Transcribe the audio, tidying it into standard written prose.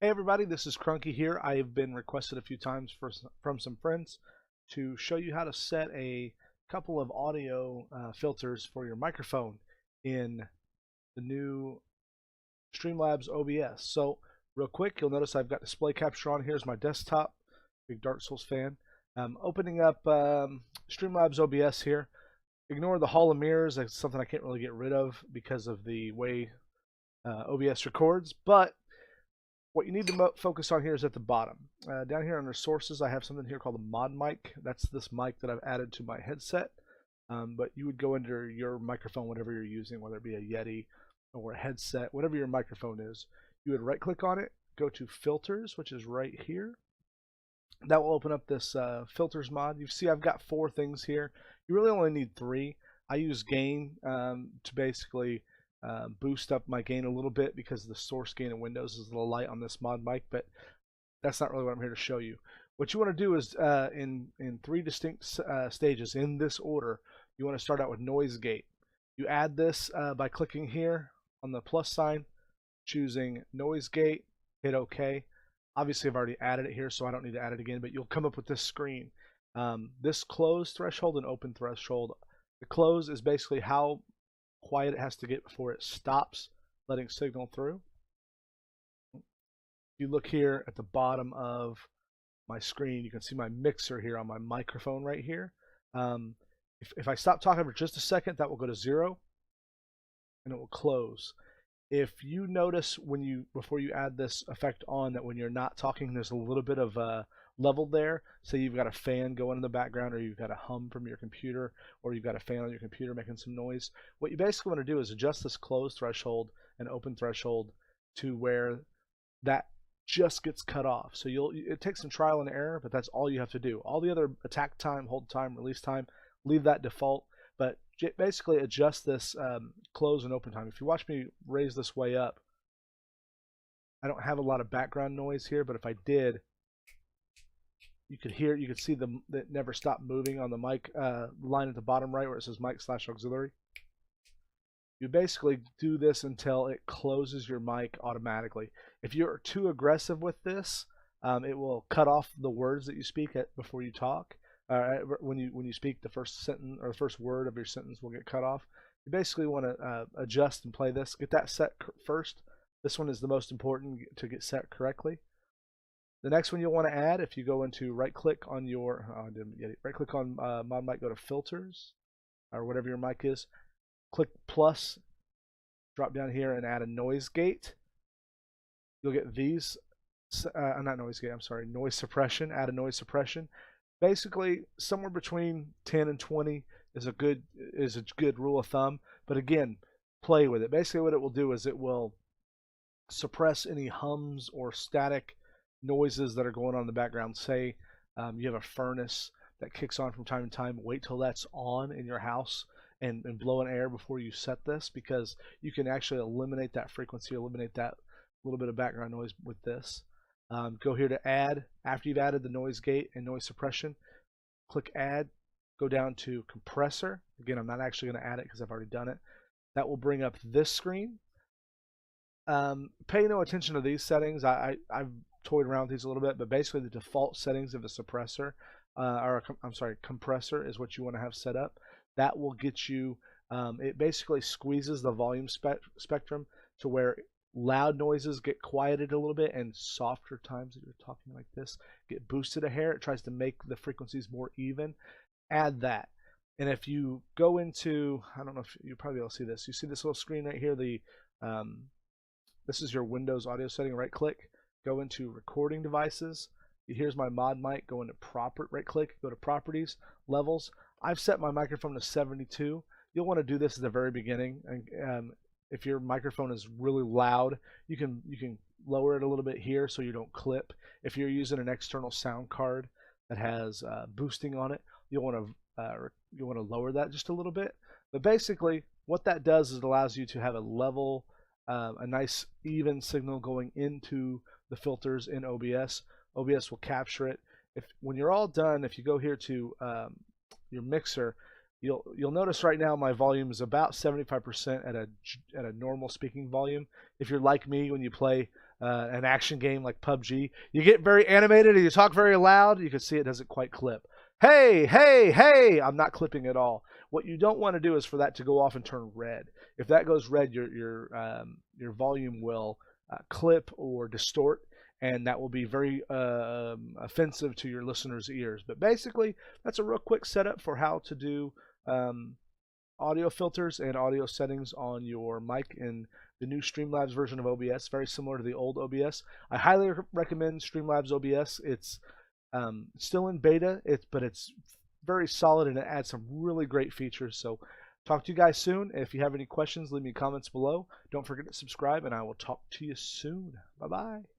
Hey everybody, this is Crunky here. I have been requested a few times from some friends to show you how to set a couple of audio filters for your microphone in the new StreamLabs OBS. So real quick, you'll notice I've got display capture on. Here's my desktop. Big Dark Souls fan. Opening up StreamLabs OBS here. Ignore the Hall of Mirrors. That's something I can't really get rid of because of the way OBS records, but what you need to focus on here is at the bottom. Down here under sources, I have something here called a mod mic. That's this mic that I've added to my headset. But you would go under your microphone, whatever you're using, whether it be a Yeti or a headset, whatever your microphone is. You would right click on it, go to filters, which is right here. That will open up this filters mod. You see I've got 4 things here. You really only need 3. I use gain to basically boost up my gain a little bit because the source gain in Windows is a little light on this mod mic, but that's not really what I'm here to show you. What you want to do is in 3 distinct stages in this order, you want to start out with noise gate. You add this by clicking here on the plus sign, choosing noise gate, hit OK. Obviously I've already added it here, so I don't need to add it again, but you'll come up with this screen. This close threshold and open threshold. The close is basically how quiet it has to get before it stops letting signal through. You look here at the bottom of my screen, you can see my mixer here on my microphone right here. If I stop talking for just a second, that will go to 0 and it will close. If you notice before you add this effect on, that when you're not talking, there's a little bit of level there. Say you've got a fan going in the background, or you've got a hum from your computer, or you've got a fan on your computer making some noise. What you basically want to do is adjust this close threshold and open threshold to where that just gets cut off. So it takes some trial and error, but that's all you have to do. All the other attack time, hold time, release time, leave that default, but basically adjust this close and open time. If you watch me raise this way up, I don't have a lot of background noise here, but if I did, you could see that never stop moving on the mic line at the bottom right where it says mic/auxiliary. You basically do this until it closes your mic automatically. If you're too aggressive with this, it will cut off the words that you speak before you talk. When you speak, the first sentence or the first word of your sentence will get cut off. You basically want to adjust and play this. Get that set first. This one is the most important to get set correctly. The next one you'll want to add, if you go into right-click on your right-click on mod mic, go to filters or whatever your mic is. Click plus, drop down here and add a noise gate. You'll get these, not noise gate. I'm sorry, noise suppression. Add a noise suppression. Basically, somewhere between 10 and 20 is a good rule of thumb. But again, play with it. Basically, what it will do is it will suppress any hums or static noises that are going on in the background. Say you have a furnace that kicks on from time to time. Wait till that's on in your house and blow an air before you set this, because you can actually eliminate that frequency, eliminate that little bit of background noise with this. Go here to add. After you've added the noise gate and noise suppression, click add. Go down to compressor. Again, I'm not actually going to add it because I've already done it. That will bring up this screen. Pay no attention to these settings. I've toyed around with these a little bit, but basically the default settings of a suppressor, compressor is what you want to have set up. That will get you, it basically squeezes the volume spectrum to where loud noises get quieted a little bit, and softer times that you're talking like this get boosted a hair. It tries to make the frequencies more even. Add that. And if you go into, I don't know if you probably be able to see this. You see this little screen right here, this is your Windows audio setting. Right click, go into recording devices. Here's my mod mic. Go into right click, go to properties, levels. I've set my microphone to 72. You'll want to do this at the very beginning. And if your microphone is really loud, you can lower it a little bit here so you don't clip. If you're using an external sound card that has boosting on it, you'll want to lower that just a little bit. But basically, what that does is it allows you to have a level, a nice even signal going into the filters in OBS. OBS will capture it. When you're all done, if you go here to your mixer, you'll notice right now my volume is about 75% at a normal speaking volume. If you're like me, when you play an action game like PUBG. You get very animated and you talk very loud, you can see it doesn't quite clip. Hey, hey, hey! I'm not clipping at all. What you don't want to do is for that to go off and turn red. If that goes red, your volume will clip or distort, and that will be very offensive to your listeners' ears. But basically, that's a real quick setup for how to do audio filters and audio settings on your mic in the new StreamLabs version of OBS, very similar to the old OBS. I highly recommend StreamLabs OBS. It's still in beta, but it's very solid and it adds some really great features. So talk to you guys soon. If you have any questions, leave me comments below. Don't forget to subscribe, and I will talk to you soon. Bye-bye.